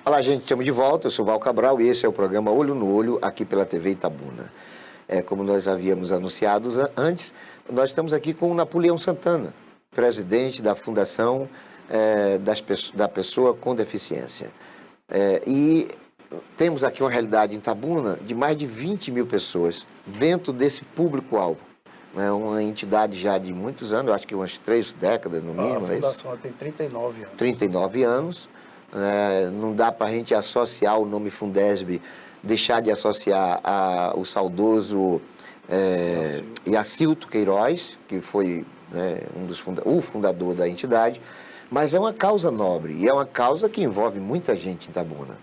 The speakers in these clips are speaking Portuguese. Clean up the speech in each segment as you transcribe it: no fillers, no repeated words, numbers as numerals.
Olá, gente, estamos de volta. Eu sou Val Cabral e esse é o programa Olho no Olho, aqui pela TV Itabuna. Como nós havíamos anunciado antes, nós estamos aqui com o Napoleão Santana, presidente da Fundação da Pessoa com Deficiência. E temos aqui uma realidade em Itabuna de mais de 20 mil pessoas dentro desse público-alvo. É uma entidade já de muitos anos, acho que umas 3 décadas no mínimo. A Fundação tem 39 anos. 39 anos. Não dá para a gente associar o nome Fundesb, deixar de associar o saudoso Yacilto Queiroz, que foi o fundador da entidade, mas é uma causa nobre e é uma causa que envolve muita gente em Itabuna.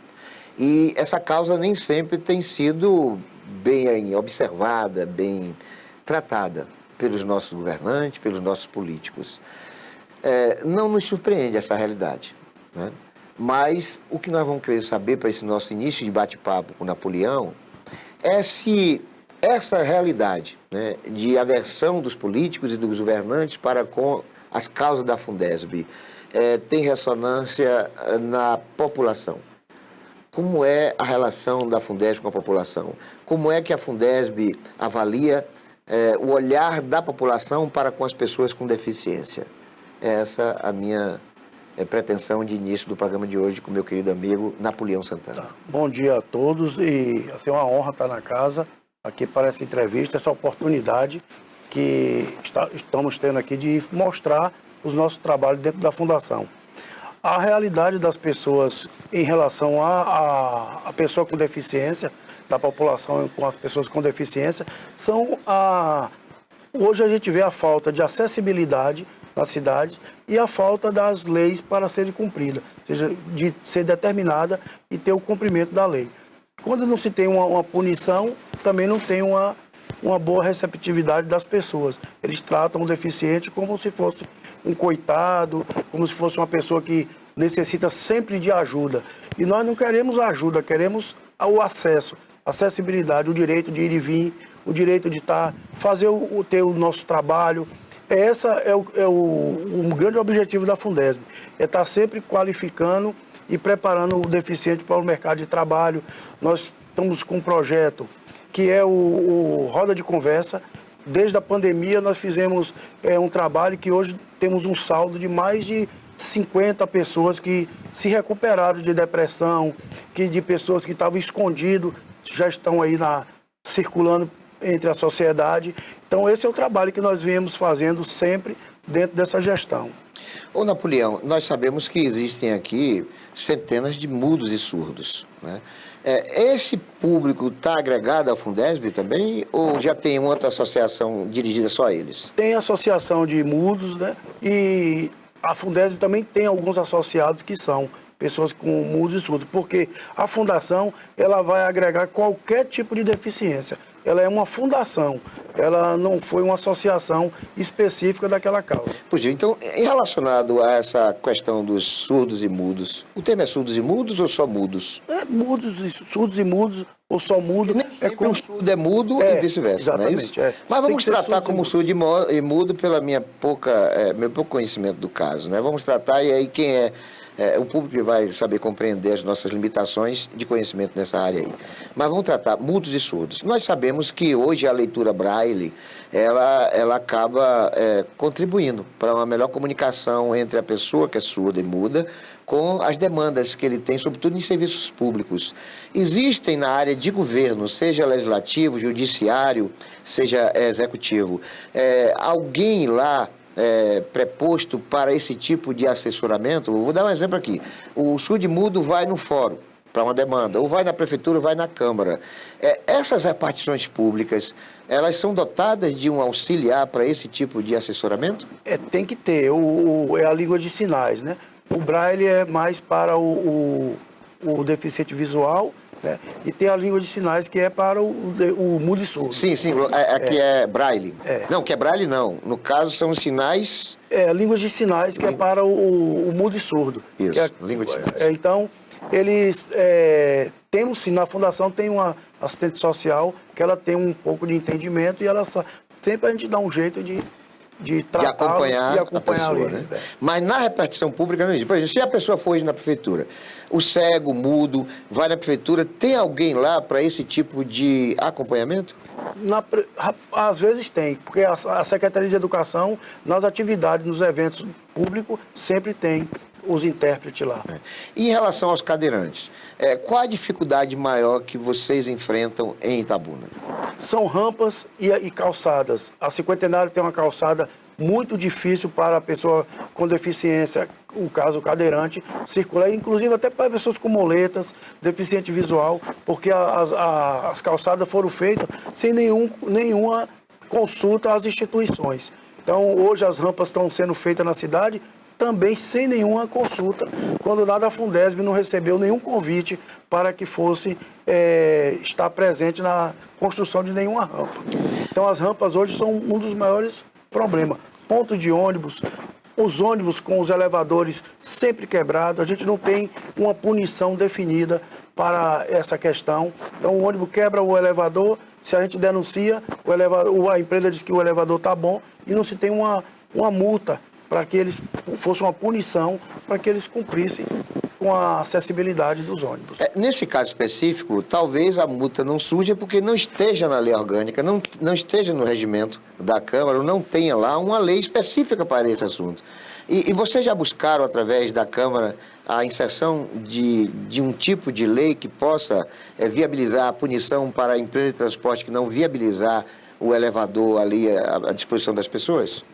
E essa causa nem sempre tem sido bem observada, bem tratada pelos nossos governantes, pelos nossos políticos. Não nos surpreende essa realidade, né? Mas o que nós vamos querer saber para esse nosso início de bate-papo com o Napoleão é se essa realidade, né, de aversão dos políticos e dos governantes para com as causas da Fundesb tem ressonância na população. Como é a relação da Fundesb com a população? Como é que a Fundesb avalia o olhar da população para com as pessoas com deficiência? Essa é a minha pretensão de início do programa de hoje com meu querido amigo Napoleão Santana. Bom dia a todos e é uma honra estar na casa aqui para essa entrevista, essa oportunidade que estamos tendo aqui de mostrar os nossos trabalhos dentro da Fundação. A realidade das pessoas em relação à pessoa com deficiência, da população com as pessoas com deficiência, hoje a gente vê a falta de acessibilidade nas cidades e a falta das leis para serem cumpridas, ou seja, de ser determinada e ter o cumprimento da lei. Quando não se tem uma punição, também não tem uma boa receptividade das pessoas. Eles tratam o deficiente como se fosse um coitado, como se fosse uma pessoa que necessita sempre de ajuda. E nós não queremos ajuda, queremos o acesso, acessibilidade, o direito de ir e vir, o direito de ter o nosso trabalho. Esse é o grande objetivo da Fundesb, é estar sempre qualificando e preparando o deficiente para o mercado de trabalho. Nós estamos com um projeto que é o Roda de Conversa. Desde a pandemia nós fizemos um trabalho que hoje temos um saldo de mais de 50 pessoas que se recuperaram de depressão, de pessoas que estavam escondidas, já estão aí circulando entre a sociedade. Então esse é o trabalho que nós viemos fazendo sempre dentro dessa gestão. Ô Napoleão, nós sabemos que existem aqui centenas de mudos e surdos, né? Esse público está agregado à Fundesb também ou já tem outra associação dirigida só a eles? Tem associação de mudos, né? E a Fundesb também tem alguns associados que são pessoas com mudos e surdos, porque a fundação ela vai agregar qualquer tipo de deficiência. Ela é uma fundação, ela não foi uma associação específica daquela causa. Pois é, então, em relacionado a essa questão dos surdos e mudos, o tema é surdos e mudos ou só mudos? Surdos e mudos ou só mudo. Um surdo é mudo e vice-versa, exatamente, não é isso? Mas vamos tratar como surdo e mudo pela meu pouco conhecimento do caso, né? Vamos tratar, e aí quem o público que vai saber compreender as nossas limitações de conhecimento nessa área aí. Mas vamos tratar mudos e surdos. Nós sabemos que hoje a leitura braille, ela acaba contribuindo para uma melhor comunicação entre a pessoa que é surda e muda com as demandas que ele tem, sobretudo em serviços públicos. Existem na área de governo, seja legislativo, judiciário, seja executivo, alguém lá preposto para esse tipo de assessoramento? Vou dar um exemplo aqui. O surdo e mudo vai no fórum para uma demanda, ou vai na prefeitura, ou vai na Câmara. Essas repartições públicas, elas são dotadas de um auxiliar para esse tipo de assessoramento? Tem que ter, é a língua de sinais, né? O braille é mais para o deficiente visual, né? E tem a língua de sinais que é para o mudo e surdo. Sim, aqui é braille. Não, que é braille não. No caso são os sinais... línguas de sinais que é para o mudo e surdo. Isso, língua de sinais. Então, eles temos, na Fundação tem uma assistente social que ela tem um pouco de entendimento e ela sempre a gente dá um jeito de de tratá-los e a acompanhar pessoa, eles. né? Mas na repartição pública não existe. Por exemplo, se a pessoa for hoje na prefeitura, o cego, o mudo, vai na prefeitura, tem alguém lá para esse tipo de acompanhamento? Às vezes tem, porque a Secretaria de Educação, nas atividades, nos eventos públicos, sempre tem os intérpretes lá. E em relação aos cadeirantes, qual a dificuldade maior que vocês enfrentam em Itabuna? São rampas e calçadas. A Cinquentenário tem uma calçada muito difícil para a pessoa com deficiência, o caso o cadeirante, circular, inclusive até para pessoas com moletas, deficiente visual, porque as calçadas foram feitas sem nenhuma consulta às instituições. Então, hoje as rampas estão sendo feitas na cidade também sem nenhuma consulta, quando nada a Fundesb não recebeu nenhum convite para que fosse estar presente na construção de nenhuma rampa. Então as rampas hoje são um dos maiores problemas. Ponto de ônibus, os ônibus com os elevadores sempre quebrados, a gente não tem uma punição definida para essa questão. Então o ônibus quebra o elevador, se a gente denuncia, a empresa diz que o elevador está bom e não se tem uma multa para que eles fosse uma punição, para que eles cumprissem com a acessibilidade dos ônibus. Nesse caso específico, talvez a multa não surja porque não esteja na lei orgânica, não esteja no regimento da Câmara, ou não tenha lá uma lei específica para esse assunto. E vocês já buscaram, através da Câmara, a inserção de um tipo de lei que possa viabilizar a punição para a empresa de transporte que não viabilizar o elevador ali à disposição das pessoas?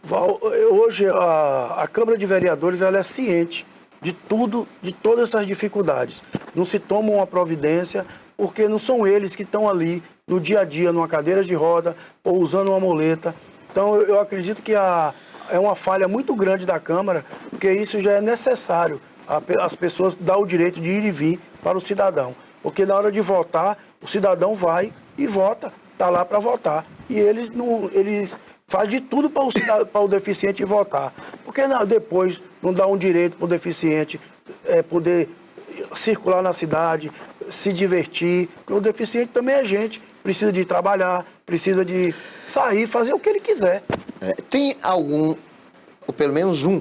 Val, hoje a Câmara de Vereadores ela é ciente de tudo, de todas essas dificuldades. Não se toma uma providência porque não são eles que estão ali no dia a dia, numa cadeira de roda ou usando uma muleta. Então eu acredito que é uma falha muito grande da Câmara, porque isso já é necessário, as pessoas dar o direito de ir e vir para o cidadão. Porque na hora de votar, o cidadão vai e vota, está lá para votar. E eles faz de tudo para o deficiente votar. Porque depois não dá um direito para o deficiente poder circular na cidade, se divertir. Porque o deficiente também é gente, precisa de trabalhar, precisa de sair, fazer o que ele quiser. Tem algum, ou pelo menos um,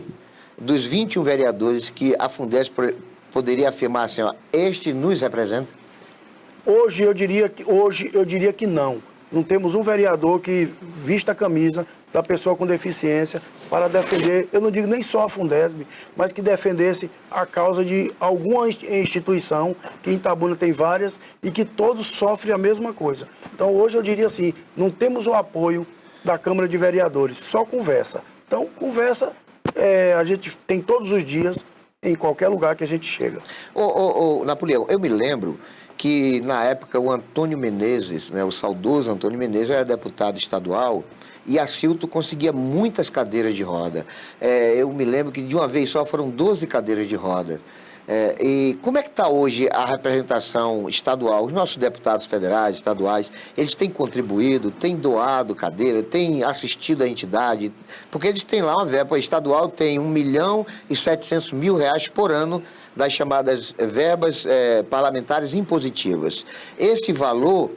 dos 21 vereadores que a Fundesb poderia afirmar assim, ó, este nos representa? Hoje eu diria que não. Não temos um vereador que vista a camisa da pessoa com deficiência para defender, eu não digo nem só a Fundesb, mas que defendesse a causa de alguma instituição, que em Itabuna tem várias, e que todos sofrem a mesma coisa. Então hoje eu diria assim, não temos o apoio da Câmara de Vereadores, só conversa. Então conversa a gente tem todos os dias, em qualquer lugar que a gente chega. Napoleão, eu me lembro que na época o Antônio Menezes, né, o saudoso Antônio Menezes, era deputado estadual e a Cilto conseguia muitas cadeiras de roda. Eu me lembro que de uma vez só foram 12 cadeiras de roda. E como é que está hoje a representação estadual? Os nossos deputados federais, estaduais, eles têm contribuído, têm doado cadeira, têm assistido a entidade, porque eles têm lá uma verba estadual, tem R$1.700.000 por ano das chamadas verbas parlamentares impositivas. Esse valor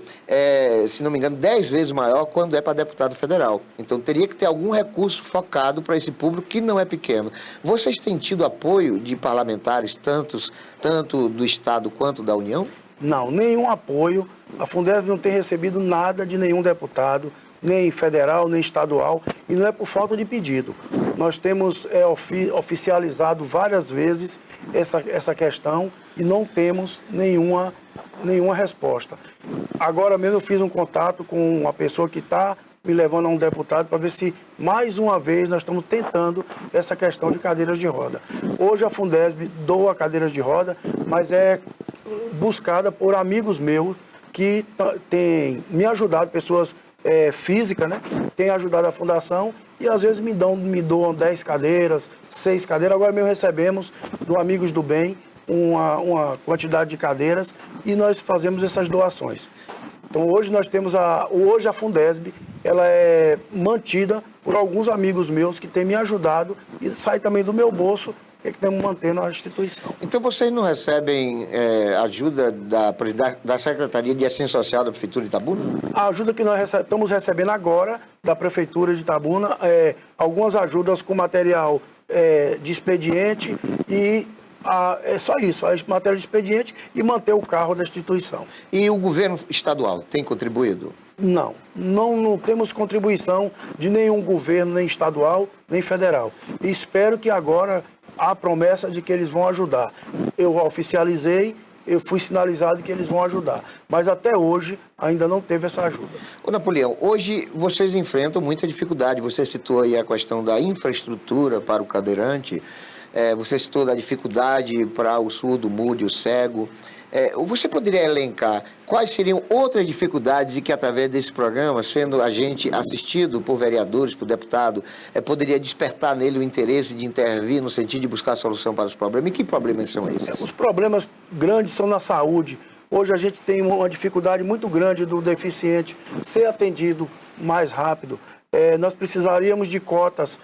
se não me engano, 10 vezes maior quando é para deputado federal. Então teria que ter algum recurso focado para esse público que não é pequeno. Vocês têm tido apoio de parlamentares, tanto do Estado quanto da União? Não, nenhum apoio. A Fundesb não tem recebido nada de nenhum deputado, nem federal, nem estadual, e não é por falta de pedido. Nós temos oficializado várias vezes essa questão e não temos nenhuma resposta. Agora mesmo eu fiz um contato com uma pessoa que está me levando a um deputado para ver se mais uma vez nós estamos tentando essa questão de cadeiras de roda. Hoje a Fundesb doa cadeiras de roda, mas é buscada por amigos meus que têm me ajudado, pessoas físicas, né? Têm ajudado a fundação e às vezes me doam 10 cadeiras, 6 cadeiras. Agora mesmo recebemos do Amigos do Bem uma quantidade de cadeiras e nós fazemos essas doações. Então hoje nós temos a Fundesb, ela é mantida por alguns amigos meus que têm me ajudado e sai também do meu bolso é que estamos mantendo a instituição. Então vocês não recebem ajuda da Secretaria de Assistência Social da Prefeitura de Itabuna? A ajuda que nós estamos recebendo agora da Prefeitura de Itabuna é algumas ajudas com material de expediente e é só isso, a matéria de expediente e manter o carro da instituição. E o governo estadual tem contribuído? Não temos contribuição de nenhum governo, nem estadual, nem federal. E espero que agora há promessa de que eles vão ajudar. Eu oficializei, eu fui sinalizado que eles vão ajudar. Mas até hoje ainda não teve essa ajuda. Ô Napoleão, hoje vocês enfrentam muita dificuldade. Você citou aí a questão da infraestrutura para o cadeirante, você citou da dificuldade para o surdo, mudo e o cego. Você poderia elencar quais seriam outras dificuldades e que, através desse programa, sendo a gente assistido por vereadores, por deputado, poderia despertar nele o interesse de intervir no sentido de buscar solução para os problemas? E que problemas são esses? Os problemas grandes são na saúde. Hoje a gente tem uma dificuldade muito grande do deficiente ser atendido mais rápido. Nós precisaríamos de cotas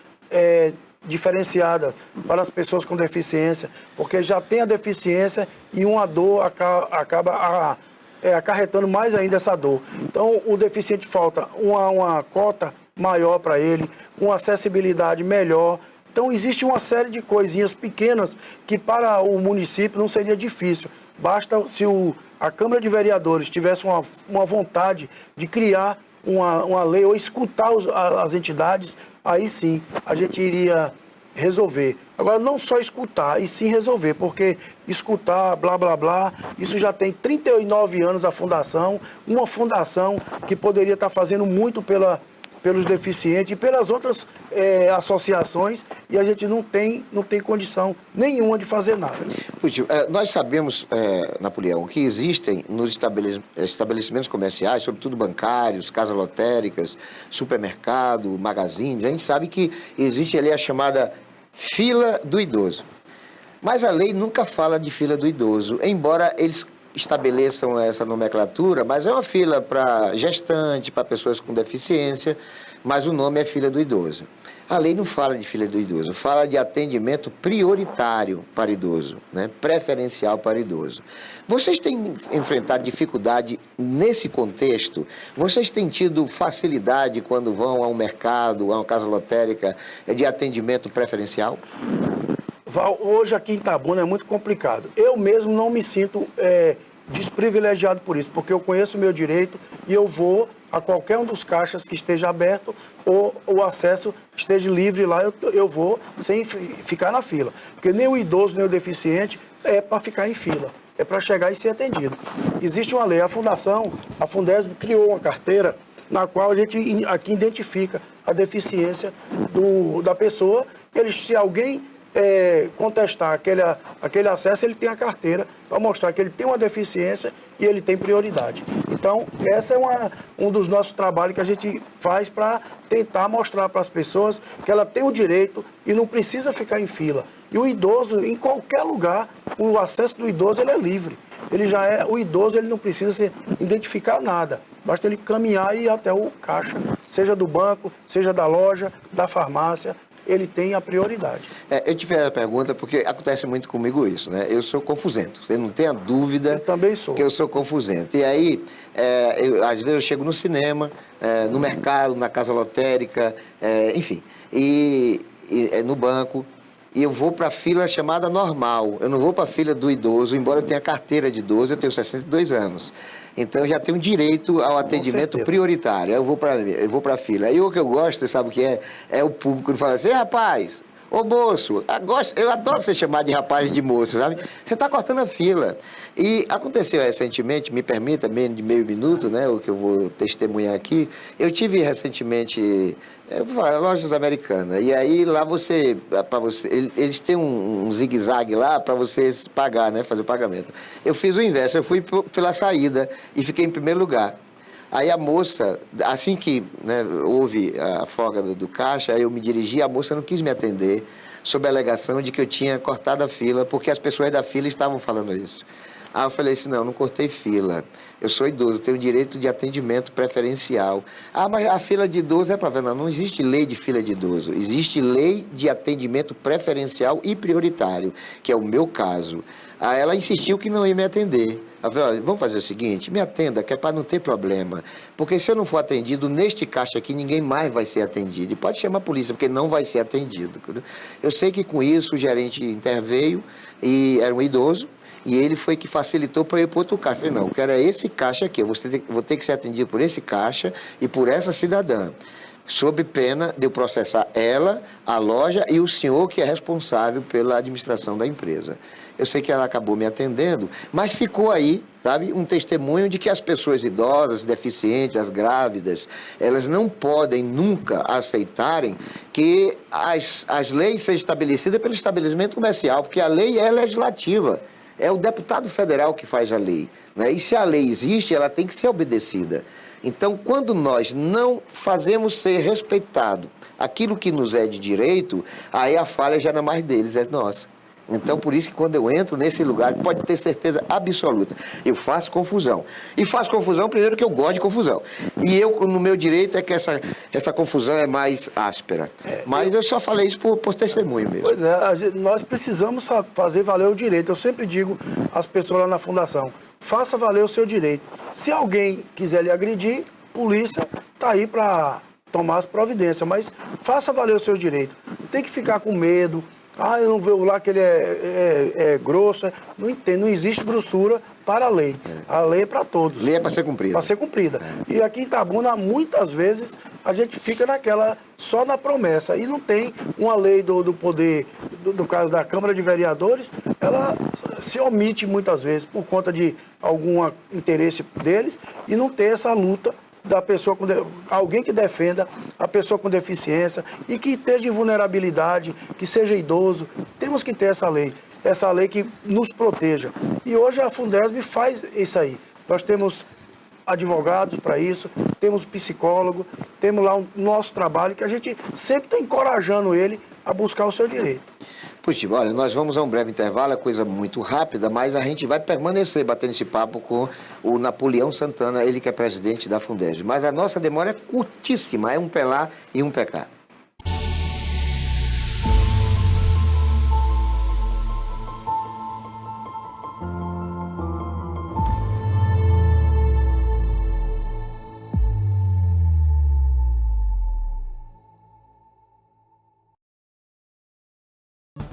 diferenciada para as pessoas com deficiência, porque já tem a deficiência e uma dor acaba acarretando mais ainda essa dor. Então, o deficiente falta uma cota maior para ele, uma acessibilidade melhor. Então, existe uma série de coisinhas pequenas que para o município não seria difícil. Basta se a Câmara de Vereadores tivesse uma vontade de criar uma lei ou escutar as entidades, aí sim a gente iria resolver. Agora, não só escutar, e sim resolver, porque escutar, blá, blá, blá, isso já tem 39 anos a fundação, uma fundação que poderia estar fazendo muito pelos deficientes e pelas outras associações, e a gente não tem condição nenhuma de fazer nada. Puxa, nós sabemos, Napoleão, que existem nos estabelecimentos comerciais, sobretudo bancários, casas lotéricas, supermercado, magazines, a gente sabe que existe ali a chamada fila do idoso. Mas a lei nunca fala de fila do idoso, embora eles estabeleçam essa nomenclatura, mas é uma fila para gestante, para pessoas com deficiência, mas o nome é fila do idoso. A lei não fala de fila do idoso, fala de atendimento prioritário para idoso, né? Preferencial para idoso. Vocês têm enfrentado dificuldade nesse contexto? Vocês têm tido facilidade quando vão a um mercado, a uma casa lotérica, de atendimento preferencial? Val, hoje aqui em Itabuna é muito complicado. Eu mesmo não me sinto desprivilegiado por isso, porque eu conheço o meu direito e eu vou a qualquer um dos caixas que esteja aberto ou o acesso esteja livre lá, eu vou sem ficar na fila. Porque nem o idoso, nem o deficiente é para ficar em fila, é para chegar e ser atendido. Existe uma lei, a Fundesb criou uma carteira na qual a gente aqui identifica a deficiência da pessoa. Se alguém contestar aquele acesso, ele tem a carteira para mostrar que ele tem uma deficiência e ele tem prioridade. Então, esse é um dos nossos trabalhos que a gente faz para tentar mostrar para as pessoas que ela tem o direito e não precisa ficar em fila. E o idoso, em qualquer lugar, o acesso do idoso ele é livre. O idoso ele não precisa se identificar nada. Basta ele caminhar e ir até o caixa, seja do banco, seja da loja, da farmácia. Ele tem a prioridade. Eu te fiz a pergunta porque acontece muito comigo isso, né? Eu sou confusento, você não tenha dúvida. Eu também sou. Que eu sou confusento. E aí, às vezes eu chego no cinema, no mercado, na casa lotérica, enfim, e no banco, e eu vou para a fila chamada normal. Eu não vou para a fila do idoso, embora eu tenha carteira de idoso, eu tenho 62 anos. Então, eu já tenho direito ao atendimento prioritário. Eu vou para a fila. E o que eu gosto, sabe o que é? É o público que fala assim: rapaz, ô moço, eu adoro ser chamado de rapaz e de moço, sabe? Você está cortando a fila. E aconteceu recentemente, me permita, menos de meio minuto, né, o que eu vou testemunhar aqui. Eu tive recentemente, lojas americanas, e aí lá eles têm um zigue-zague lá para você pagar, né, fazer o pagamento. Eu fiz o inverso, eu fui pela saída e fiquei em primeiro lugar. Aí a moça, assim que houve a folga do caixa, aí eu me dirigi, a moça não quis me atender, sob a alegação de que eu tinha cortado a fila, porque as pessoas da fila estavam falando isso. Aí eu falei assim, não cortei fila. Eu sou idoso, tenho direito de atendimento preferencial. Ah, mas a fila de idoso é para ver. Não existe lei de fila de idoso. Existe lei de atendimento preferencial e prioritário, que é o meu caso. Aí ela insistiu que não ia me atender. Eu falei, olha, vamos fazer o seguinte, me atenda, que é para não ter problema. Porque se eu não for atendido neste caixa aqui, ninguém mais vai ser atendido. E pode chamar a polícia, porque não vai ser atendido. Eu sei que com isso o gerente interveio, e era um idoso, e ele foi que facilitou para eu ir para outro caixa. Eu falei, não, eu quero esse caixa aqui, eu vou ter que ser atendido por esse caixa e por essa cidadã. Sob pena de eu processar ela, a loja e o senhor que é responsável pela administração da empresa. Eu sei que ela acabou me atendendo, mas ficou aí, sabe, um testemunho de que as pessoas idosas, deficientes, as grávidas, elas não podem nunca aceitarem que as leis sejam estabelecidas pelo estabelecimento comercial, porque a lei é legislativa. É o deputado federal que faz a lei, né? E se a lei existe, ela tem que ser obedecida. Então, quando nós não fazemos ser respeitado aquilo que nos é de direito, aí a falha já não é mais deles, é nossa. Então, por isso que quando eu entro nesse lugar, pode ter certeza absoluta, eu faço confusão. E faço confusão, primeiro, que eu gosto de confusão. E eu, no meu direito, é que essa confusão é mais áspera. Mas eu só falei isso por testemunho mesmo. Pois é, nós precisamos fazer valer o direito. Eu sempre digo às pessoas lá na fundação, faça valer o seu direito. Se alguém quiser lhe agredir, a polícia está aí para tomar as providências, mas faça valer o seu direito. Não tem que ficar com medo. Ah, eu não vejo lá que ele é grosso. Não entendo, não existe grossura para a lei. A lei é para todos. Lei é para ser cumprida. Para ser cumprida. E aqui em Itabuna, muitas vezes, a gente fica só na promessa. E não tem uma lei do poder, do caso da Câmara de Vereadores, ela se omite muitas vezes por conta de algum interesse deles e não ter essa luta da pessoa alguém que defenda a pessoa com deficiência e que esteja em vulnerabilidade, que seja idoso. Temos que ter essa lei que nos proteja. E hoje a Fundesb faz isso aí. Nós temos advogados para isso, temos psicólogo, temos lá o nosso trabalho que a gente sempre está encorajando ele a buscar o seu direito. Positivo, olha, nós vamos a um breve intervalo, é coisa muito rápida, mas a gente vai permanecer batendo esse papo com o Napoleão Santana, ele que é presidente da Fundesb. Mas a nossa demora é curtíssima, é um pelar e um pecar.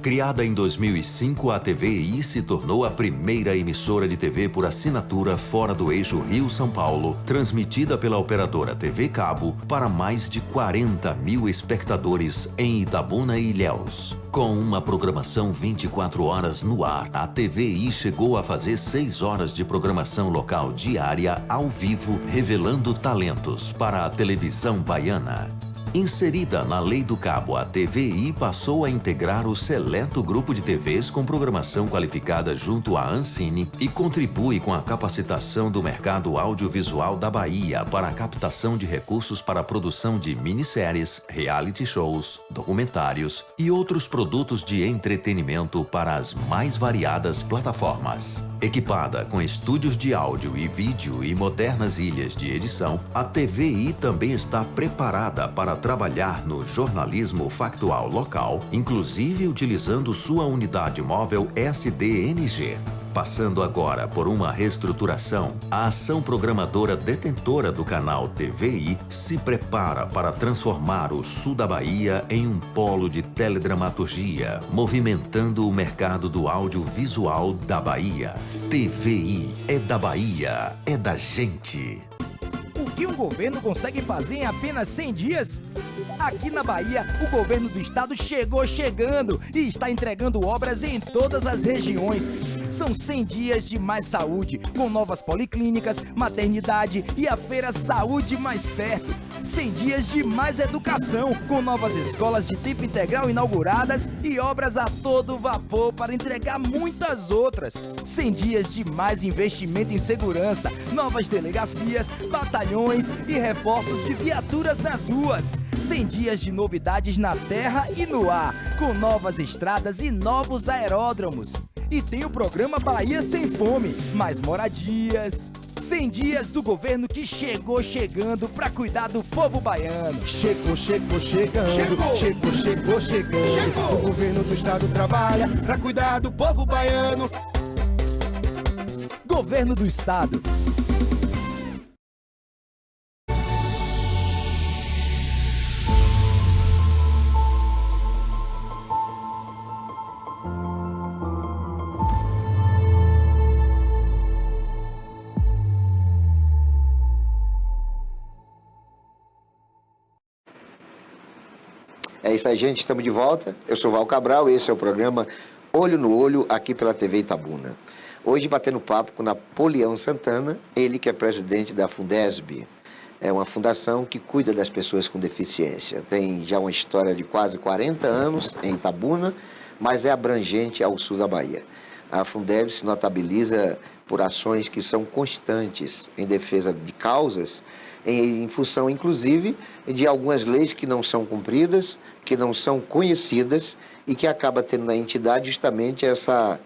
Criada em 2005, a TVI se tornou a primeira emissora de TV por assinatura fora do eixo Rio-São Paulo, transmitida pela operadora TV Cabo para mais de 40 mil espectadores em Itabuna e Ilhéus. Com uma programação 24 horas no ar, a TVI chegou a fazer 6 horas de programação local diária ao vivo, revelando talentos para a televisão baiana. Inserida na Lei do Cabo, a TVI passou a integrar o seleto grupo de TVs com programação qualificada junto à Ancine e contribui com a capacitação do mercado audiovisual da Bahia para a captação de recursos para a produção de minisséries, reality shows, documentários e outros produtos de entretenimento para as mais variadas plataformas. Equipada com estúdios de áudio e vídeo e modernas ilhas de edição, a TVI também está preparada para trabalhar no jornalismo factual local, inclusive utilizando sua unidade móvel SDNG. Passando agora por uma reestruturação, a ação programadora detentora do canal TVI se prepara para transformar o sul da Bahia em um polo de teledramaturgia, movimentando o mercado do audiovisual da Bahia. TVI é da Bahia, é da gente. O que um governo consegue fazer em apenas 100 dias? Aqui na Bahia, o governo do estado chegou chegando e está entregando obras em todas as regiões. São 100 dias de mais saúde, com novas policlínicas, maternidade e a feira Saúde Mais Perto. 100 dias de mais educação, com novas escolas de tempo integral inauguradas e obras a todo vapor para entregar muitas outras. 100 dias de mais investimento em segurança, novas delegacias, batalhões e reforços de viaturas nas ruas. 100 dias de novidades na terra e no ar, com novas estradas e novos aeródromos. E tem o programa Bahia Sem Fome, mais moradias. 100 dias do governo que chegou chegando pra cuidar do povo baiano. Chegou chegando. O governo do estado trabalha pra cuidar do povo baiano. Governo do Estado. É isso aí, gente. Estamos de volta. Eu sou Val Cabral e esse é o programa Olho no Olho, aqui pela TV Itabuna. Hoje, batendo papo com Napoleão Santana, ele que é presidente da Fundesb. É uma fundação que cuida das pessoas com deficiência. Tem já uma história de quase 40 anos em Itabuna, mas é abrangente ao sul da Bahia. A Fundesb se notabiliza por ações que são constantes em defesa de causas, em função, inclusive, de algumas leis que não são cumpridas, que não são conhecidas e que acaba tendo na entidade justamente essa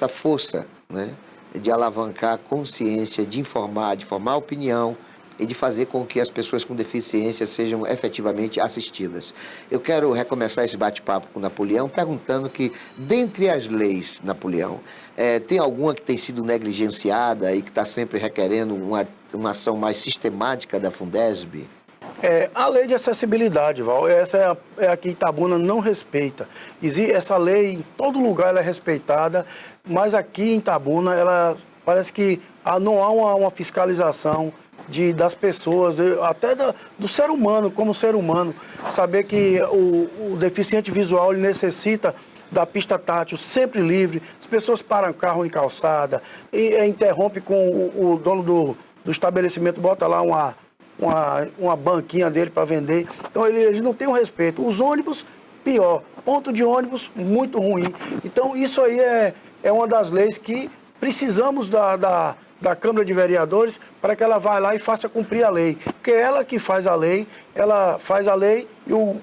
força, né, de alavancar a consciência, de formar opinião e de fazer com que as pessoas com deficiência sejam efetivamente assistidas. Eu quero recomeçar esse bate-papo com o Napoleão perguntando que, dentre as leis, Napoleão, tem alguma que tem sido negligenciada e que está sempre requerendo uma ação mais sistemática da Fundesb? A lei de acessibilidade, Val, essa é a que Itabuna não respeita. Essa lei, em todo lugar ela é respeitada, mas aqui em Itabuna, ela parece que não há uma fiscalização das pessoas, até do ser humano, como ser humano. Saber que o deficiente visual ele necessita da pista tátil sempre livre, as pessoas param carro em calçada, e interrompe com o dono do estabelecimento, bota lá uma banquinha dele para vender. Então eles não têm o respeito. Os ônibus, pior. Ponto de ônibus, muito ruim. Então isso aí é uma das leis que precisamos da Câmara de Vereadores para que ela vá lá e faça cumprir a lei. Porque ela que faz a lei, ela faz a lei e o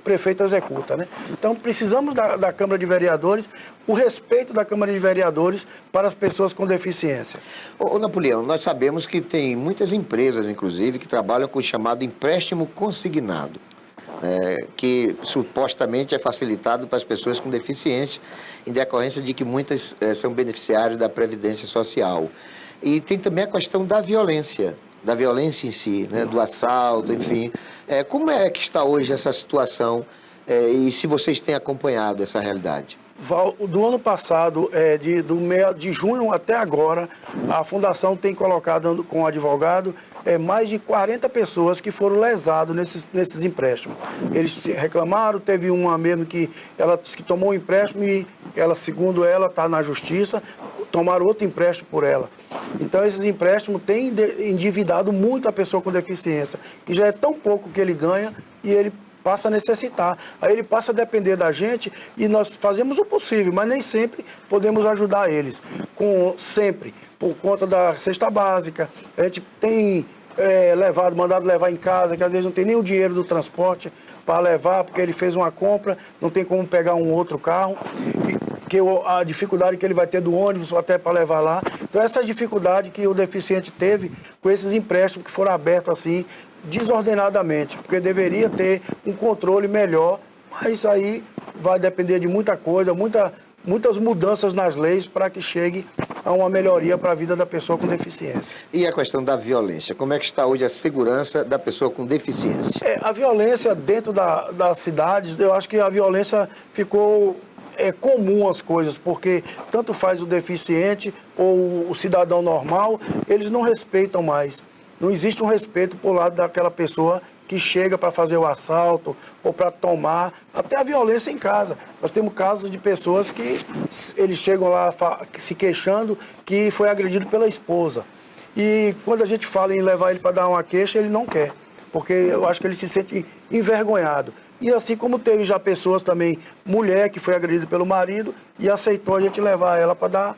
prefeito executa, né? Então precisamos da Câmara de Vereadores, o respeito da Câmara de Vereadores para as pessoas com deficiência. Ô Napoleão, nós sabemos que tem muitas empresas, inclusive, que trabalham com o chamado empréstimo consignado, que supostamente é facilitado para as pessoas com deficiência, em decorrência de que muitas são beneficiários da Previdência Social. E tem também a questão da violência em si, né? Do assalto, enfim. Como é que está hoje essa situação e se vocês têm acompanhado essa realidade? Val, do ano passado, de junho até agora, a Fundação tem colocado com o advogado mais de 40 pessoas que foram lesadas nesses empréstimos. Eles reclamaram, teve uma mesmo que ela disse que tomou um empréstimo e ela, segundo ela, está na justiça, tomaram outro empréstimo por ela. Então, esses empréstimos têm endividado muito a pessoa com deficiência, que já é tão pouco que ele ganha e ele passa a necessitar. Aí ele passa a depender da gente e nós fazemos o possível, mas nem sempre podemos ajudar eles. Sempre, por conta da cesta básica, a gente tem mandado levar em casa, que às vezes não tem nem o dinheiro do transporte para levar, porque ele fez uma compra, não tem como pegar um outro carro, que a dificuldade que ele vai ter do ônibus até para levar lá. Então essa dificuldade que o deficiente teve com esses empréstimos que foram abertos assim, desordenadamente, porque deveria ter um controle melhor, mas isso aí vai depender de muita coisa, muitas mudanças nas leis para que chegue a uma melhoria para a vida da pessoa com deficiência. E a questão da violência, como é que está hoje a segurança da pessoa com deficiência? A violência dentro das cidades, eu acho que a violência ficou comum as coisas, porque tanto faz o deficiente ou o cidadão normal, eles não respeitam mais. Não existe um respeito por lado daquela pessoa que chega para fazer o assalto ou para tomar, até a violência em casa. Nós temos casos de pessoas que eles chegam lá se queixando que foi agredido pela esposa. E quando a gente fala em levar ele para dar uma queixa, ele não quer, porque eu acho que ele se sente envergonhado. E assim como teve já pessoas também, mulher que foi agredida pelo marido e aceitou a gente levar ela para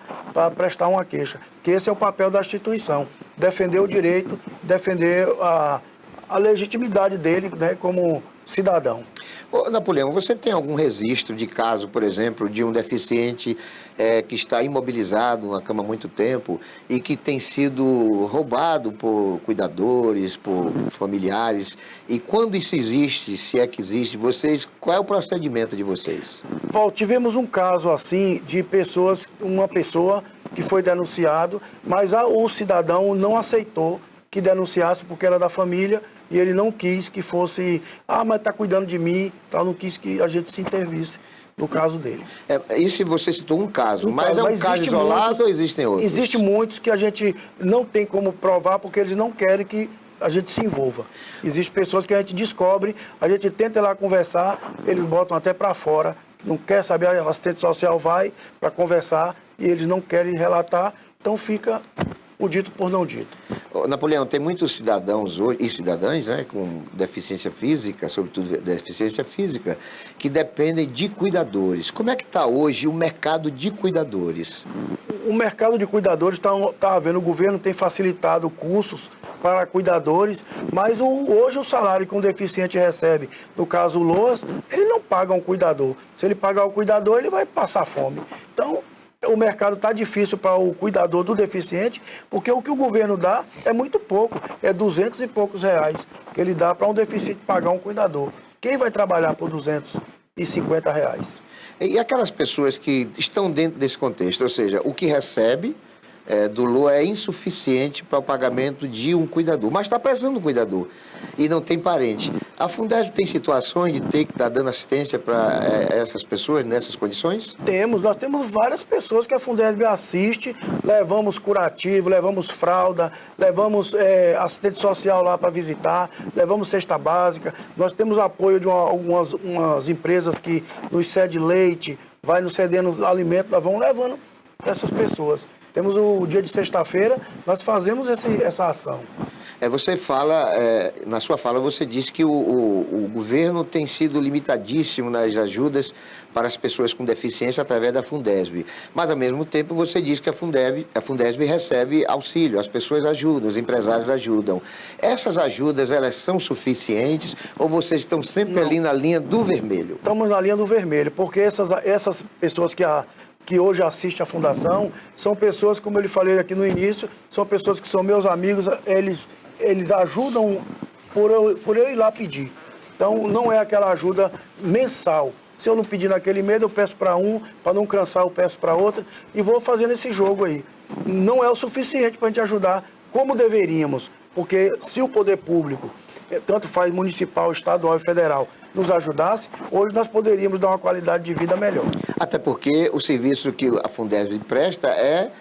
prestar uma queixa. Que esse é o papel da instituição, defender o direito, defender a legitimidade dele, né, como cidadão. Ô, Napoleão, você tem algum registro de caso, por exemplo, de um deficiente que está imobilizado numa cama há muito tempo e que tem sido roubado por cuidadores, por familiares? E quando isso existe, se é que existe, qual é o procedimento de vocês? Val, tivemos um caso assim de uma pessoa que foi denunciado, mas o cidadão não aceitou que denunciasse porque era da família e ele não quis que fosse, mas está cuidando de mim, não quis que a gente se intervisse no caso dele. E se você citou um caso, mas é um caso isolado ou existem outros? Existem muitos que a gente não tem como provar porque eles não querem que a gente se envolva. Existem pessoas que a gente descobre, a gente tenta ir lá conversar, eles botam até para fora, não quer saber, a assistente social vai para conversar e eles não querem relatar, então fica o dito por não dito. Napoleão, tem muitos cidadãos hoje, e cidadãs, né, com deficiência física, sobretudo deficiência física, que dependem de cuidadores. Como é que está hoje o mercado de cuidadores? O mercado de cuidadores está havendo, o governo tem facilitado cursos para cuidadores, mas hoje o salário que um deficiente recebe, no caso o LOAS, ele não paga um cuidador. Se ele pagar o cuidador, ele vai passar fome. Então, o mercado está difícil para o cuidador do deficiente, porque o que o governo dá é muito pouco, é 200 e poucos reais que ele dá para um deficiente pagar um cuidador. Quem vai trabalhar por 250 reais? E aquelas pessoas que estão dentro desse contexto, ou seja, o que recebe do LOA é insuficiente para o pagamento de um cuidador, mas está precisando de um cuidador e não tem parente. A Fundesb tem situações de ter que estar dando assistência para essas pessoas nessas condições? Nós temos várias pessoas que a Fundesb assiste, levamos curativo, levamos fralda, levamos assistente social lá para visitar, levamos cesta básica, nós temos apoio de umas empresas que nos cede leite, vai nos cedendo alimento, nós vamos levando para essas pessoas. Temos o dia de sexta-feira, nós fazemos essa ação. Você fala, na sua fala, você disse que o governo tem sido limitadíssimo nas ajudas para as pessoas com deficiência através da Fundesb. Mas, ao mesmo tempo, você diz que a Fundesb recebe auxílio, as pessoas ajudam, os empresários ajudam. Essas ajudas, elas são suficientes ou vocês estão sempre ali na linha do vermelho? Estamos na linha do vermelho, porque essas pessoas que hoje assistem à Fundação, são pessoas, como eu lhe falei aqui no início, são pessoas que são meus amigos, eles ajudam por eu ir lá pedir. Então, não é aquela ajuda mensal. Se eu não pedir naquele mês, eu peço para para não cansar, eu peço para outro, e vou fazendo esse jogo aí. Não é o suficiente para a gente ajudar como deveríamos, porque se o poder público, tanto faz municipal, estadual e federal, nos ajudasse, hoje nós poderíamos dar uma qualidade de vida melhor. Até porque o serviço que a Fundesb presta é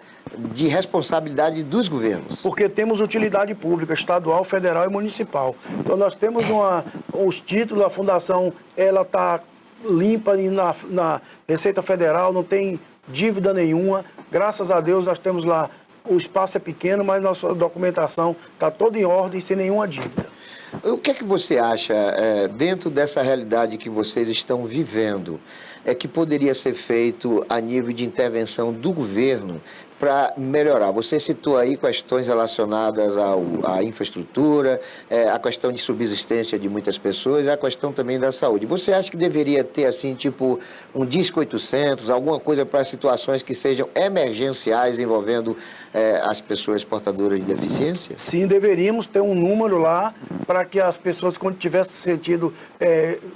de responsabilidade dos governos. Porque temos utilidade pública, estadual, federal e municipal. Então nós temos os títulos, a fundação, ela está limpa e na Receita Federal, não tem dívida nenhuma. Graças a Deus nós temos lá, o espaço é pequeno, mas nossa documentação está toda em ordem, sem nenhuma dívida. O que é que você acha, dentro dessa realidade que vocês estão vivendo, que poderia ser feito a nível de intervenção do governo para melhorar? Você citou aí questões relacionadas à infraestrutura, a questão de subsistência de muitas pessoas, a questão também da saúde. Você acha que deveria ter, assim, tipo, um Disque 800, alguma coisa para situações que sejam emergenciais envolvendo as pessoas portadoras de deficiência? Sim, deveríamos ter um número lá para que as pessoas, quando tivessem se sentido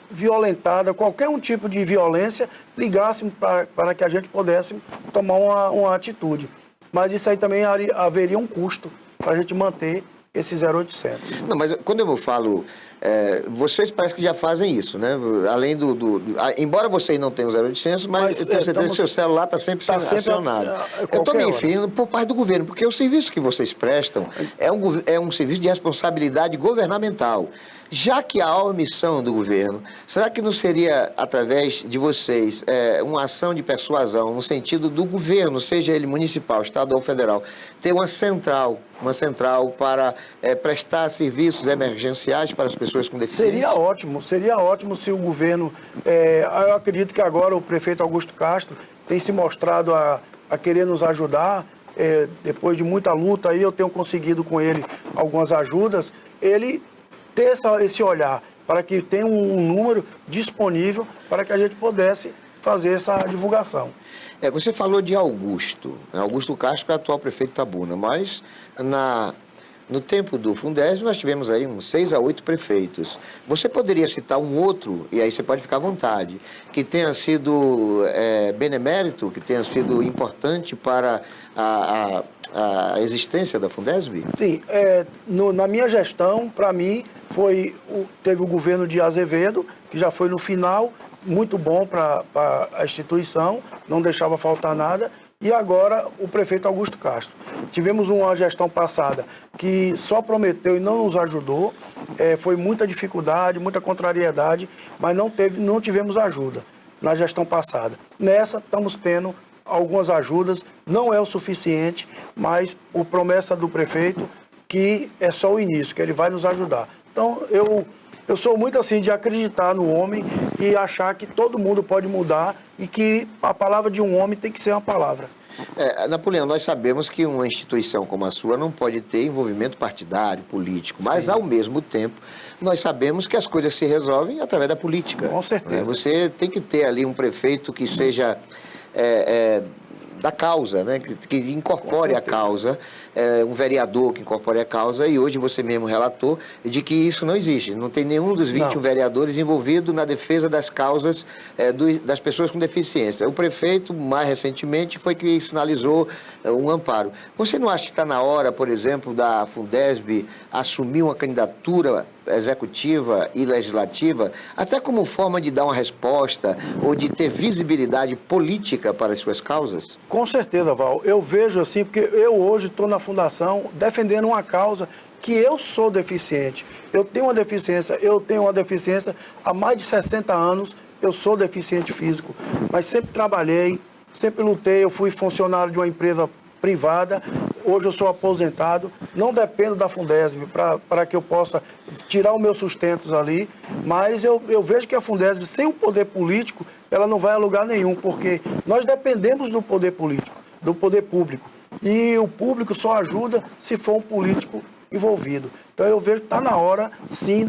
violentada, qualquer um tipo de violência, ligassem para que a gente pudesse tomar uma atitude. Mas isso aí também haveria um custo para a gente manter esse 0800. Não, mas quando eu falo, vocês parece que já fazem isso, né? Além embora vocês não tenham 0800, mas eu tenho certeza que o seu celular está sempre acionado. Eu estou me referindo por parte do governo, porque o serviço que vocês prestam é um serviço de responsabilidade governamental. Já que há a omissão do governo, será que não seria, através de vocês, uma ação de persuasão, no sentido do governo, seja ele municipal, estadual ou federal, ter uma central para prestar serviços emergenciais para as pessoas com deficiência? Seria ótimo se o governo, eu acredito que agora o prefeito Augusto Castro tem se mostrado a querer nos ajudar, depois de muita luta, aí eu tenho conseguido com ele algumas ajudas, ele ter esse olhar para que tenha um número disponível para que a gente pudesse fazer essa divulgação. Você falou de Augusto. Augusto Castro é o atual prefeito de Itabuna, mas no tempo do Fundesb nós tivemos aí uns 6 a 8 prefeitos. Você poderia citar um outro, e aí você pode ficar à vontade, que tenha sido benemérito, que tenha sido importante para a existência da Fundesb? Sim, na minha gestão, para mim, teve o governo de Azevedo, que já foi no final, muito bom para a instituição, não deixava faltar nada, e agora o prefeito Augusto Castro. Tivemos uma gestão passada que só prometeu e não nos ajudou, foi muita dificuldade, muita contrariedade, mas não tivemos ajuda na gestão passada. Nessa, estamos tendo algumas ajudas, não é o suficiente, mas a promessa do prefeito que é só o início, que ele vai nos ajudar. Então, eu sou muito assim de acreditar no homem e achar que todo mundo pode mudar e que a palavra de um homem tem que ser uma palavra. Napoleão, nós sabemos que uma instituição como a sua não pode ter envolvimento partidário, político, mas ao mesmo tempo nós sabemos que as coisas se resolvem através da política. Com certeza. Você tem que ter ali um prefeito que seja da causa, né? que incorpore a causa, um vereador que incorpore a causa, e hoje você mesmo relatou de que isso não existe. Não tem nenhum dos 21 vereadores envolvido na defesa das causas das pessoas com deficiência. O prefeito, mais recentemente, foi que sinalizou um amparo. Você não acha que está na hora, por exemplo, da Fundesb assumir uma candidatura executiva e legislativa, até como forma de dar uma resposta ou de ter visibilidade política para as suas causas? Com certeza, Val. Eu vejo assim, porque eu hoje estou na fundação defendendo uma causa que eu sou deficiente. Eu tenho uma deficiência há mais de 60 anos, eu sou deficiente físico, mas sempre trabalhei, sempre lutei, eu fui funcionário de uma empresa privada, hoje eu sou aposentado, não dependo da Fundesb para que eu possa tirar o meu sustento ali, mas eu vejo que a Fundesb, sem o poder político, ela não vai a lugar nenhum, porque nós dependemos do poder político, do poder público, e o público só ajuda se for um político envolvido. Então eu vejo que está na hora, sim,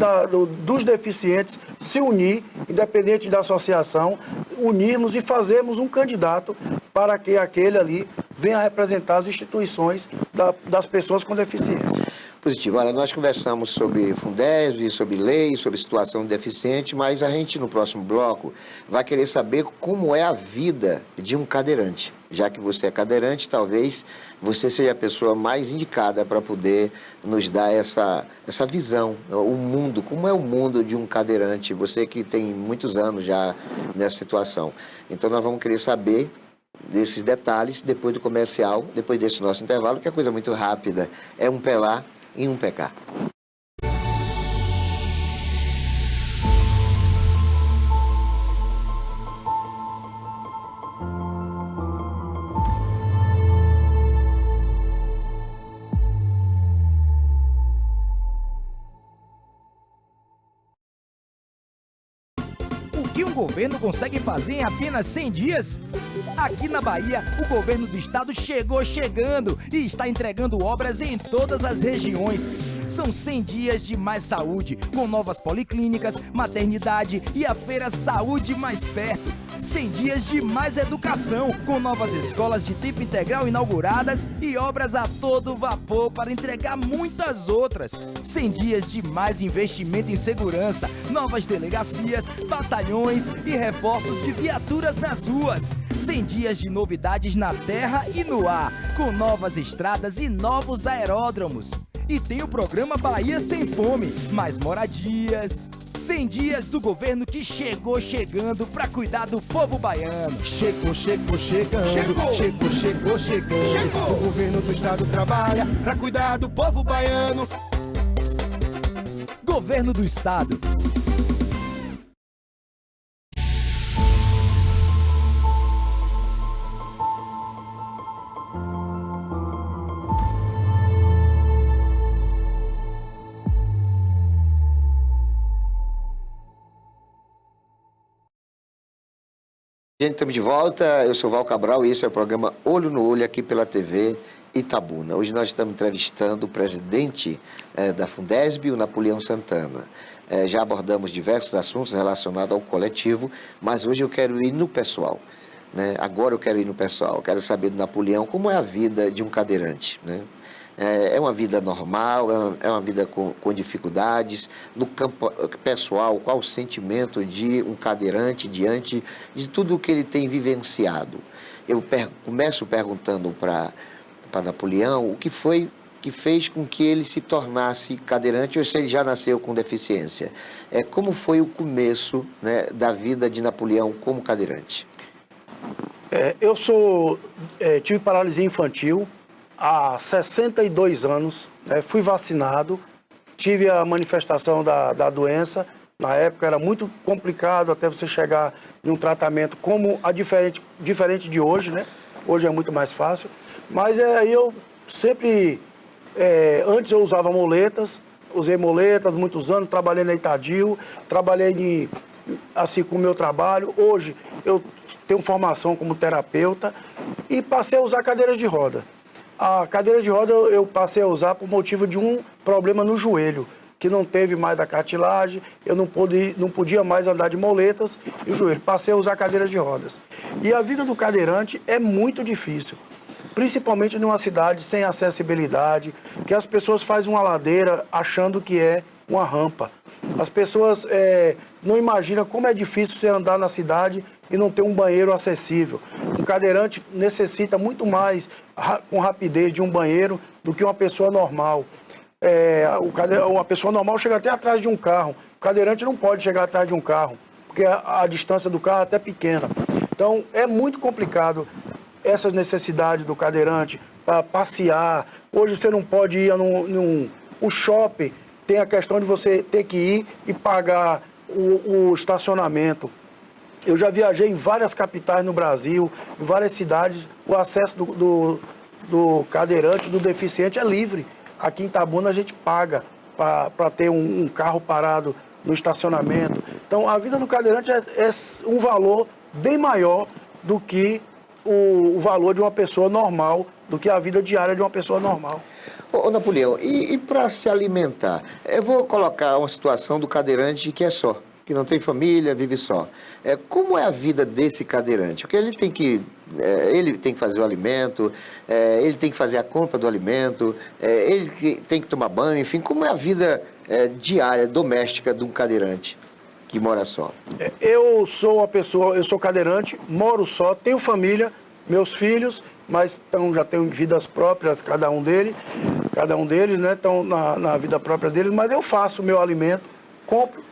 dos deficientes se unir, independente da associação, unirmos e fazermos um candidato para que aquele ali venha representar as instituições das pessoas com deficiência. Positivo. Olha, nós conversamos sobre Fundesb, sobre lei, sobre situação de deficiente, mas a gente no próximo bloco vai querer saber como é a vida de um cadeirante. Já que você é cadeirante, talvez você seja a pessoa mais indicada para poder nos dar essa visão, o mundo, como é o mundo de um cadeirante, você que tem muitos anos já nessa situação. Então nós vamos querer saber desses detalhes depois do comercial, depois desse nosso intervalo, que é coisa muito rápida, é um pelar e um pecar. O que um governo consegue fazer em apenas 100 dias? Aqui na Bahia, o governo do estado chegou chegando e está entregando obras em todas as regiões. São 100 dias de mais saúde, com novas policlínicas, maternidade e a feira Saúde Mais Perto. 100 dias de mais educação, com novas escolas de tempo integral inauguradas e obras a todo vapor para entregar muitas outras. 100 dias de mais investimento em segurança, novas delegacias, batalhões e reforços de viaturas nas ruas. 100 dias de novidades na terra e no ar, com novas estradas e novos aeródromos. E tem o programa Bahia Sem Fome, mais moradias. 100 dias do governo que chegou chegando pra cuidar do povo baiano. Chegou chegando. O governo do estado trabalha pra cuidar do povo baiano. Governo do estado. Gente, estamos de volta. Eu sou Val Cabral e esse é o programa Olho no Olho aqui pela TV Itabuna. Hoje nós estamos entrevistando o presidente da Fundesb, o Napoleão Santana. já abordamos diversos assuntos relacionados ao coletivo, mas hoje eu quero ir no pessoal. Né? Agora eu quero ir no pessoal, quero saber do Napoleão como é a vida de um cadeirante. Né? É uma vida normal, é uma vida com dificuldades. No campo pessoal, qual o sentimento de um cadeirante diante de tudo o que ele tem vivenciado? Eu começo perguntando para Napoleão o que foi que fez com que ele se tornasse cadeirante ou se ele já nasceu com deficiência. Como foi o começo, né, da vida de Napoleão como cadeirante? Eu tive paralisia infantil há 62 anos, né? Fui vacinado, tive a manifestação da doença. Na época era muito complicado até você chegar em um tratamento como diferente de hoje, né? Hoje é muito mais fácil. Mas aí eu sempre, antes eu usava muletas, usei muletas muitos anos, trabalhei na Itadio, trabalhei assim com o meu trabalho. Hoje eu tenho formação como terapeuta e passei a usar cadeiras de roda. A cadeira de roda eu passei a usar por motivo de um problema no joelho, que não teve mais a cartilagem, eu não podia mais andar de moletas e o joelho. Passei a usar cadeiras de rodas. E a vida do cadeirante é muito difícil, principalmente numa cidade sem acessibilidade, que as pessoas fazem uma ladeira achando que é uma rampa. As pessoas não imaginam como é difícil você andar na cidade e não ter um banheiro acessível. Um cadeirante necessita muito mais com rapidez de um banheiro do que uma pessoa normal. Uma pessoa normal chega até atrás de um carro. O cadeirante não pode chegar atrás de um carro, porque a distância do carro é até pequena. Então, é muito complicado essas necessidades do cadeirante para passear. Hoje você não pode ir o shopping. Tem a questão de você ter que ir e pagar o estacionamento. Eu já viajei em várias capitais no Brasil, em várias cidades, o acesso do cadeirante, do deficiente é livre. Aqui em Itabuna a gente paga para ter um carro parado no estacionamento. Então a vida do cadeirante é um valor bem maior do que o valor de uma pessoa normal, do que a vida diária de uma pessoa normal. Ô Napoleão, e para se alimentar? Eu vou colocar uma situação do cadeirante que é só, que não tem família, vive só. Como é a vida desse cadeirante? Porque ele tem que fazer o alimento, ele tem que fazer a compra do alimento, ele tem que tomar banho, enfim, como é a vida diária, doméstica de um cadeirante que mora só? Eu sou cadeirante, moro só, tenho família, meus filhos, mas já têm vidas próprias, cada um deles, né, estão na vida própria deles, mas eu faço o meu alimento, compro,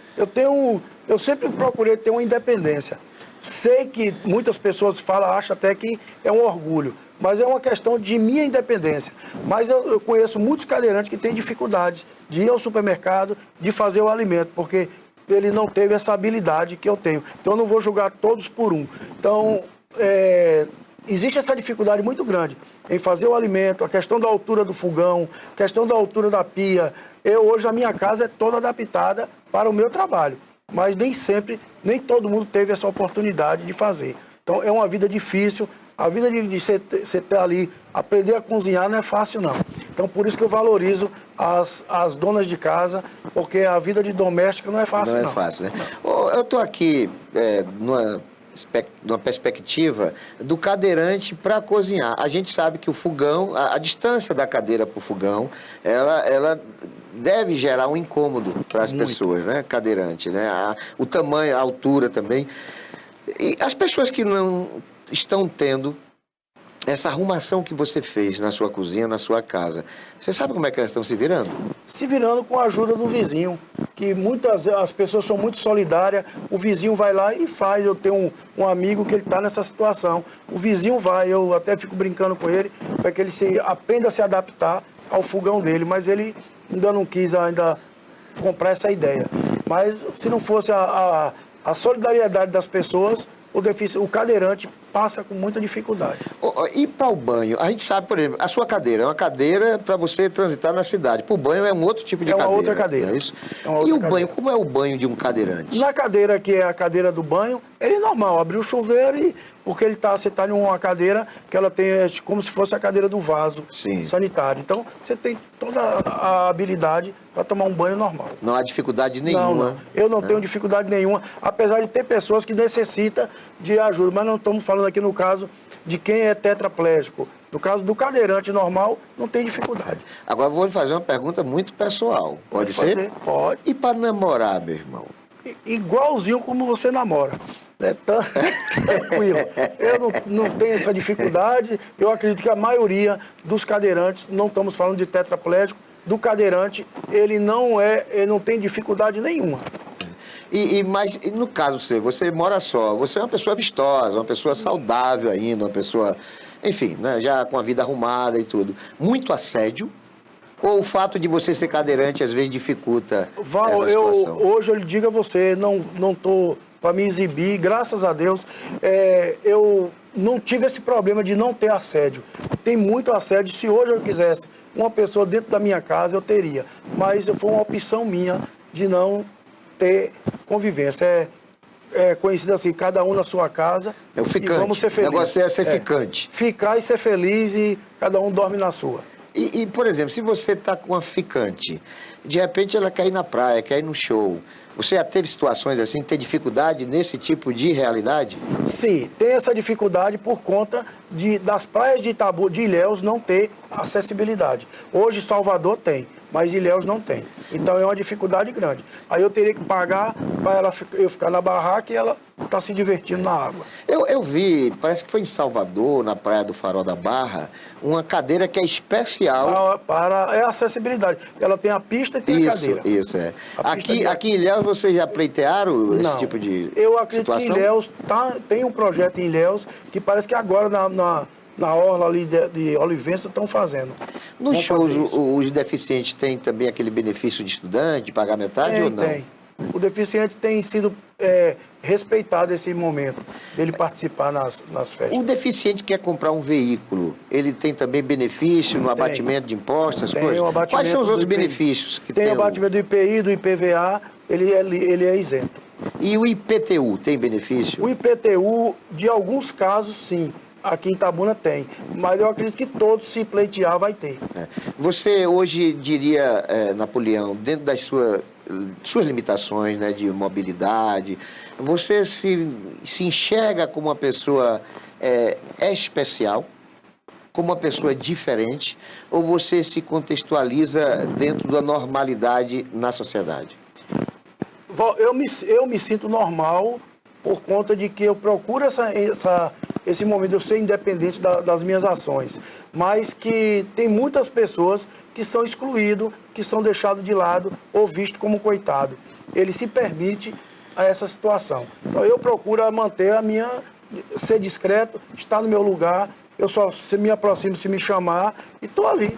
eu sempre procurei ter uma independência. Sei que muitas pessoas acham até que é um orgulho, mas é uma questão de minha independência. Mas eu conheço muitos cadeirantes que têm dificuldades de ir ao supermercado, de fazer o alimento, porque ele não teve essa habilidade que eu tenho. Então eu não vou julgar todos por um. Então, existe essa dificuldade muito grande em fazer o alimento, a questão da altura do fogão, a questão da altura da pia. Hoje a minha casa é toda adaptada para o meu trabalho, mas nem todo mundo teve essa oportunidade de fazer. Então é uma vida difícil, a vida de você estar ali, aprender a cozinhar não é fácil não. Então por isso que eu valorizo as donas de casa, porque a vida de doméstica não é fácil não. Não é fácil, né? Eu estou aqui numa perspectiva do cadeirante para cozinhar. A gente sabe que o fogão, a distância da cadeira para o fogão, ela deve gerar um incômodo para as pessoas, né? Cadeirante, né? O tamanho, a altura também. E as pessoas que não estão tendo essa arrumação que você fez na sua cozinha, na sua casa, você sabe como é que elas estão se virando? Se virando com a ajuda do vizinho, que as pessoas são muito solidárias, o vizinho vai lá e faz. Eu tenho um amigo que ele está nessa situação, o vizinho vai, eu até fico brincando com ele, para que ele aprenda a se adaptar ao fogão dele, mas ele ainda não quis comprar essa ideia. Mas se não fosse a solidariedade das pessoas, o cadeirante passa com muita dificuldade. E para o banho? A gente sabe, por exemplo, a sua cadeira é uma cadeira para você transitar na cidade. Para o banho é um outro tipo de cadeira. É uma outra cadeira. É isso? E o banho, como é o banho de um cadeirante? Na cadeira, que é a cadeira do banho, Ele é normal, abrir o chuveiro e... Porque você está em uma cadeira que ela tem como se fosse a cadeira do vaso Sim. sanitário. Então, você tem toda a habilidade para tomar um banho normal. Não há dificuldade nenhuma. Não. Eu não tenho dificuldade nenhuma, apesar de ter pessoas que necessitam de ajuda. Mas não estamos falando aqui no caso de quem é tetraplégico. No caso do cadeirante normal, não tem dificuldade. Agora eu vou lhe fazer uma pergunta muito pessoal. Pode ser? fazer? Pode. E para namorar, meu irmão? Igualzinho como você namora. Né? Tranquilo. Eu não tenho essa dificuldade. Eu acredito que a maioria dos cadeirantes, não estamos falando de tetraplégico, do cadeirante, ele não tem dificuldade nenhuma. Mas no caso você mora só, você é uma pessoa vistosa, uma pessoa saudável ainda, uma pessoa, enfim, né, já com a vida arrumada e tudo. Muito assédio? Ou o fato de você ser cadeirante às vezes dificulta Val, essa situação? hoje eu lhe digo a você, não estou para me exibir, graças a Deus, eu não tive esse problema de não ter assédio. Tem muito assédio, se hoje eu quisesse uma pessoa dentro da minha casa, eu teria. Mas foi uma opção minha de não ter convivência. É conhecido assim, cada um na sua casa. É o ficante. E vamos ser felizes. O negócio é ser ficante. Ficar e ser feliz e cada um dorme na sua. E, por exemplo, se você está com uma ficante, de repente ela quer ir na praia, quer ir no show, você já teve situações assim, ter dificuldade nesse tipo de realidade? Sim, tem essa dificuldade por conta das praias de Itabu, de Ilhéus não ter acessibilidade. Hoje Salvador tem, mas Ilhéus não tem. Então é uma dificuldade grande. Aí eu teria que pagar para eu ficar na barraca e ela tá se divertindo na água. Eu vi, parece que foi em Salvador, na Praia do Farol da Barra, uma cadeira que é especial. É a acessibilidade. Ela tem a pista e tem a cadeira. Isso, é. A pista Aqui em Ilhéus vocês já pleitearam esse Não. tipo de Eu acredito situação? que Ilhéus tem um projeto em Ilhéus que parece que agora na orla ali de Olivença estão fazendo. Nos Vão shows, fazer isso. os deficientes têm também aquele benefício de estudante, de pagar metade ou não? Tem. O deficiente tem sido respeitado esse momento dele participar nas festas. O deficiente quer comprar um veículo, ele tem também benefício no abatimento de impostos, essas Tem coisas? o abatimento Quais são os outros do IPI. benefícios que Tem tem? o abatimento do IPI, do IPVA, ele é isento. E o IPTU tem benefício? O IPTU, de alguns casos, sim. Aqui em Itabuna tem. Mas eu acredito que todos, se pleitear, vai ter. Você hoje diria, Napoleão, dentro das suas limitações, né, de mobilidade, você se enxerga como uma pessoa especial, como uma pessoa diferente, ou você se contextualiza dentro da normalidade na sociedade? Eu me sinto normal por conta de que eu procuro esse momento de eu ser independente das minhas ações, mas que tem muitas pessoas que são excluídas, que são deixados de lado ou vistos como coitado. Ele se permite a essa situação. Então eu procuro manter ser discreto, estar no meu lugar, eu só me aproximo se me chamar e estou ali,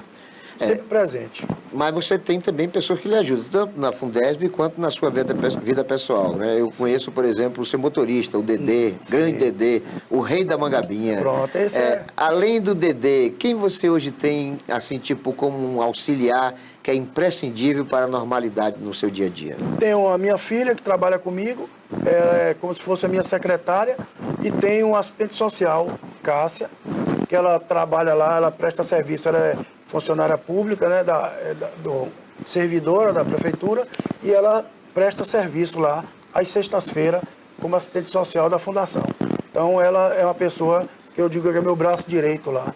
sempre presente. Mas você tem também pessoas que lhe ajudam, tanto na Fundesb quanto na sua vida pessoal, né? Eu conheço, por exemplo, o seu motorista, o Dedê, grande Dedê, o rei da Mangabinha. Pronto, esse Além do Dedê, quem você hoje tem, assim, tipo, como um auxiliar que é imprescindível para a normalidade no seu dia a dia? Tenho a minha filha que trabalha comigo, ela é como se fosse a minha secretária, e tenho um assistente social, Cássia, que ela trabalha lá, ela presta serviço, ela é funcionária pública, né, servidora da prefeitura, e ela presta serviço lá às sextas-feiras como assistente social da fundação. Então ela é uma pessoa, eu digo que é meu braço direito lá,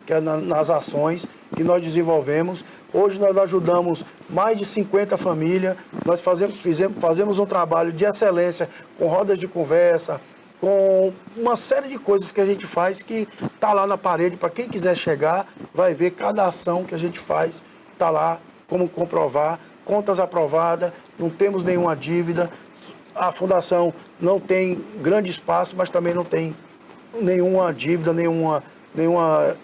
que é nas ações que nós desenvolvemos. Hoje nós ajudamos mais de 50 famílias, nós fazemos um trabalho de excelência com rodas de conversa, com uma série de coisas que a gente faz que está lá na parede, para quem quiser chegar, vai ver cada ação que a gente faz, está lá, como comprovar, contas aprovadas, não temos nenhuma dívida, a fundação não tem grande espaço, mas também não tem nenhuma dívida, nenhuma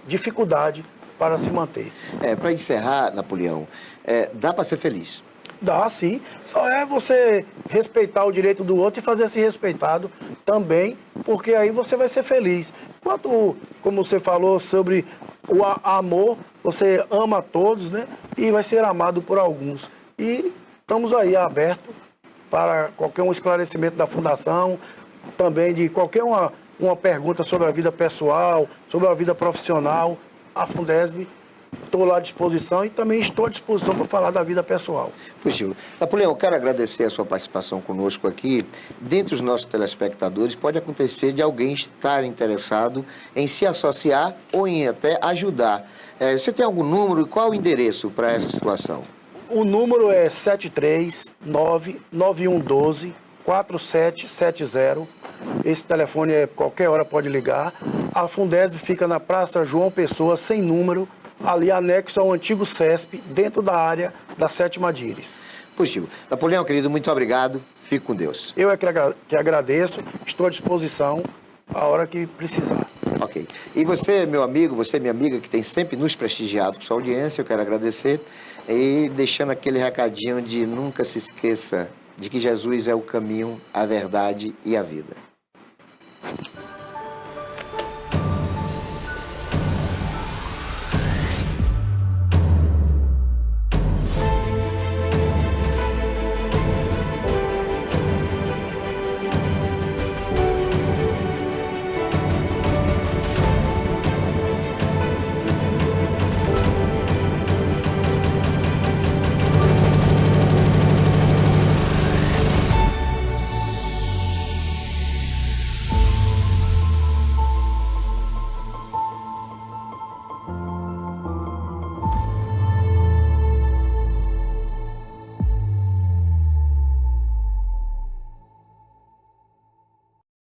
dificuldade para se manter. Para encerrar, Napoleão, dá para ser feliz? Dá, sim. Só é você respeitar o direito do outro e fazer se respeitado também, porque aí você vai ser feliz. Enquanto, como você falou sobre o amor, você ama a todos, né? E vai ser amado por alguns. E estamos aí abertos para qualquer um esclarecimento da fundação, também de qualquer uma pergunta sobre a vida pessoal, sobre a vida profissional, a Fundesb, estou lá à disposição e também estou à disposição para falar da vida pessoal. Possível. Napoleão, eu quero agradecer a sua participação conosco aqui. Dentre os nossos telespectadores, pode acontecer de alguém estar interessado em se associar ou em até ajudar. Você tem algum número e qual o endereço para essa situação? O número é 739-9112-4770. Esse telefone qualquer hora pode ligar. A Fundesb fica na Praça João Pessoa, sem número, ali anexo ao antigo CESP, dentro da área da 7ª Díris. Positivo. Napoleão, querido, muito obrigado. Fique com Deus. Eu é que agradeço, estou à disposição a hora que precisar. Ok. E você, meu amigo, você, minha amiga, que tem sempre nos prestigiado com sua audiência, eu quero agradecer. E deixando aquele recadinho de nunca se esqueça de que Jesus é o caminho, a verdade e a vida.